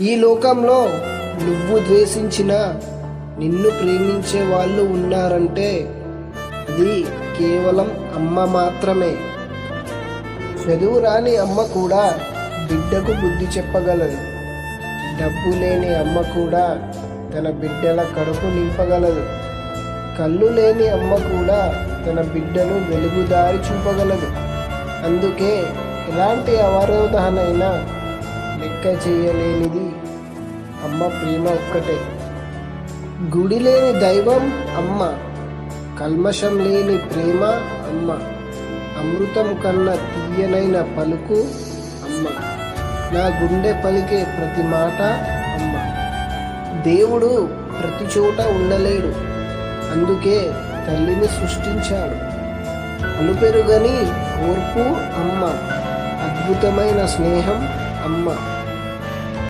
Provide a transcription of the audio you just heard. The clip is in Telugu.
ఈ లోకంలో నువ్వు ద్వేషించిన నిన్ను ప్రేమించే వాళ్ళు ఉన్నారంటే అది కేవలం అమ్మ మాత్రమే. చదువు రాని అమ్మ కూడా బిడ్డకు బుద్ధి చెప్పగలదు. డబ్బు లేని అమ్మ కూడా తన బిడ్డల కడుపు నింపగలదు. కళ్ళు లేని అమ్మ కూడా తన బిడ్డను వెలుగుదారి చూపగలదు. అందుకే ఎలాంటి అవరోధానైనా లెక్క చేయలేనిది అమ్మ ప్రేమ ఒక్కటే. గుడి లేని దైవం అమ్మ, కల్మషం లేని ప్రేమ అమ్మ, అమృతం కన్నా తీయనైన పలుకు అమ్మ, నా గుండె పలికే ప్రతి మాట అమ్మ. దేవుడు ప్రతి చోట ఉండలేడు, అందుకే తల్లిని సృష్టించాడు. అలుపెరుగని ఓర్పు అమ్మ, అద్భుతమైన స్నేహం అమ్మ.